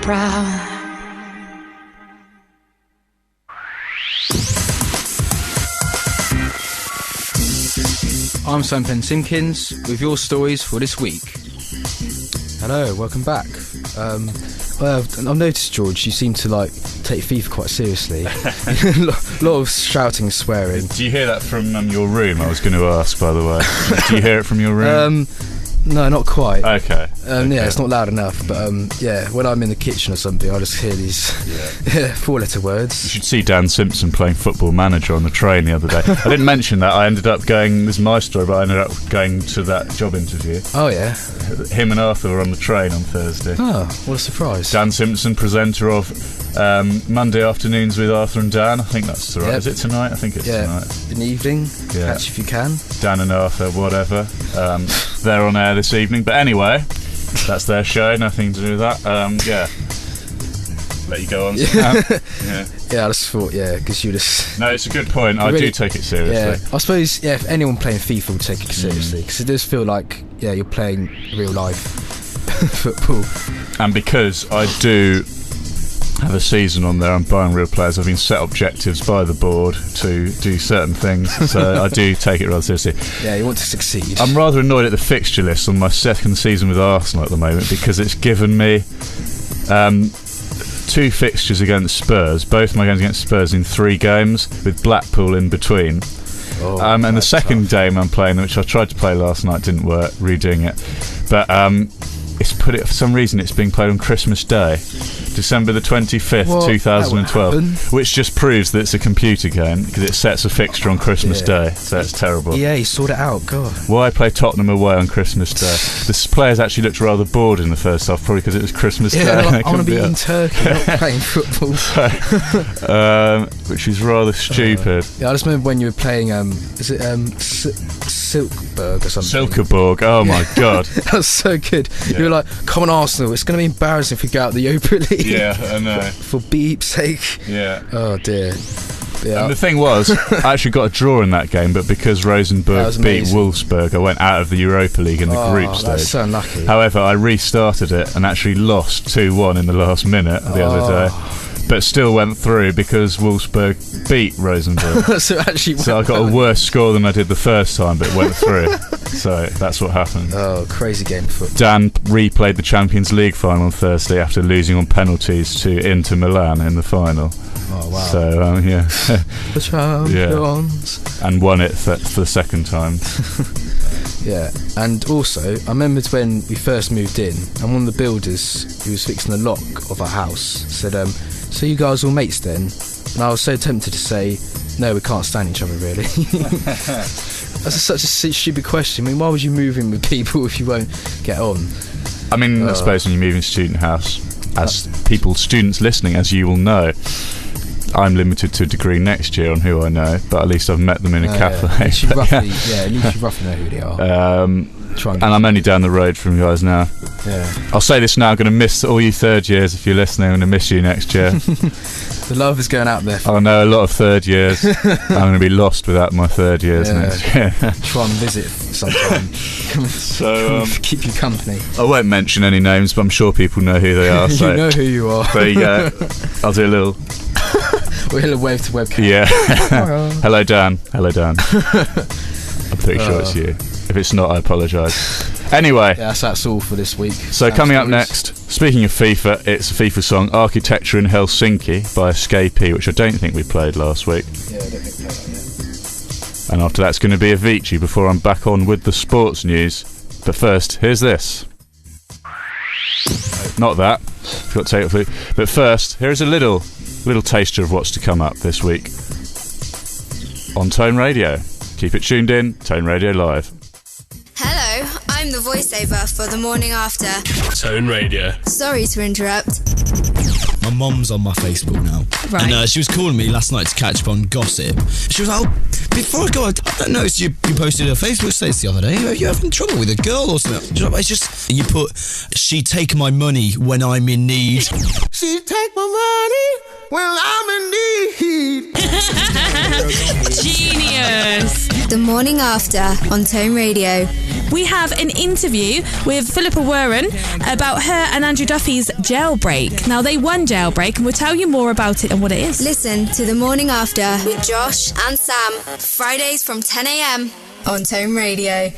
proud. I'm Sam Penn Simpkins with your stories for this week. Hello, welcome back. Well, I've noticed, George, you seem to take FIFA quite seriously. A lot of shouting and swearing. Do you hear that from your room? I was going to ask, by the way. Do you hear it from your room? No, not quite. Okay. Yeah, it's not loud enough, but when I'm in the kitchen or something, I just hear these four-letter words. You should see Dan Simpson playing Football Manager on the train the other day. I didn't mention that. I ended up going, this is my story, but I ended up going to that job interview. Oh, yeah? Him and Arthur were on the train on Thursday. Oh, what a surprise. Dan Simpson, presenter of Monday Afternoons with Arthur and Dan. I think that's right. Yep. Is it tonight? I think it's tonight. In the evening. Yeah. Catch if you can. Dan and Arthur, whatever. They're on air this evening. But anyway, that's their show. Nothing to do with that. Let you go on. Yeah, I just thought, because you just... No, it's a good point. I do take it seriously. Yeah, I suppose, if anyone playing FIFA would take it seriously, because it does feel like, you're playing real life football. And because I do have a season on there, I'm buying real players. I've been set objectives by the board to do certain things, so I do take it rather seriously. Yeah, you want to succeed. I'm rather annoyed at the fixture list on my second season with Arsenal at the moment, because it's given me 2 fixtures against Spurs, both my games against Spurs in 3 games, with Blackpool in between. And the second game I'm playing, which I tried to play last night, didn't work, redoing it. But for some reason it's being played on Christmas Day, December the 25th, 2012, which just proves that it's a computer game, because it sets a fixture on Christmas Day, so it's terrible. Yeah, you sort it out, God. Why play Tottenham away on Christmas Day? The players actually looked rather bored in the first half, probably because it was Christmas Day. I want to be in Turkey, not playing football. Which is rather stupid. I just remember when you were playing, is it Silkeborg or something? Silkeborg, oh my God. That was so good. Yeah. You were like, come on Arsenal, it's going to be embarrassing if we go out the Europa League. Yeah, I know. For beep's sake. Yeah. Oh dear. Yeah. And the thing was, I actually got a draw in that game, but because Rosenborg beat Wolfsburg, I went out of the Europa League in the group stage. That's so unlucky. However, I restarted it and actually lost 2-1 in the last minute the other day. But still went through because Wolfsburg beat Rosenborg. So I got a worse score than I did the first time, but went through. So that's what happened. Oh, crazy game of football. Dan replayed the Champions League final on Thursday after losing on penalties to Inter Milan in the final. Oh, wow. So, The champions. Yeah. And won it for the second time. Yeah, and also, I remembered when we first moved in, and one of the builders who was fixing the lock of our house said, so you guys all mates then? And I was so tempted to say, no, we can't stand each other really. That's such a stupid question. I mean, why would you move in with people if you won't get on? I mean, I suppose when you move in student house, as students listening, as you will know, I'm limited to a degree next year on who I know, but at least I've met them in a cafe. At least you roughly know who they are. And I'm only down the road from you guys now. Yeah. I'll say this now, I'm going to miss all you third years. If you're listening, I'm going to miss you next year. The love is going out there. I know a lot of third years. I'm going to be lost without my third years next year. Try and visit sometime. So keep you company. I won't mention any names, but I'm sure people know who they are. So you know who you are. There you go. I'll do a little... We'll wave to webcam. Yeah. Hello, Dan. I'm pretty sure it's you. If it's not, I apologise. Anyway. Yeah, that's all for this week. So coming up next, speaking of FIFA, it's a FIFA song, Architecture in Helsinki by Escapee, which I don't think we played last week. Yeah, I don't think we played that yet. And after that's going to be Avicii before I'm back on with the sports news. But first, here's this. Not that. Forgot to take it through. But first, here's a little taster of what's to come up this week on Tone Radio. Keep it tuned in, Tone Radio Live. Hello, I'm the voiceover for The Morning After. Tone Radio. Sorry to interrupt. My mum's on my Facebook now. Right. And she was calling me last night to catch up on gossip. She was like, before I go, I noticed you posted a Facebook status the other day. Are you having trouble with a girl or something? She's like, it's just... And you put, she'd take my money when I'm in need. She'd take my money when I'm in need. Genius. The Morning After on Tone Radio. We have an interview with Philippa Warren about her and Andrew Duffy's Jailbreak. Now, they won Jailbreak, and we'll tell you more about it and what it is. Listen to The Morning After with Josh and Sam, Fridays from 10 a.m. on Tone Radio.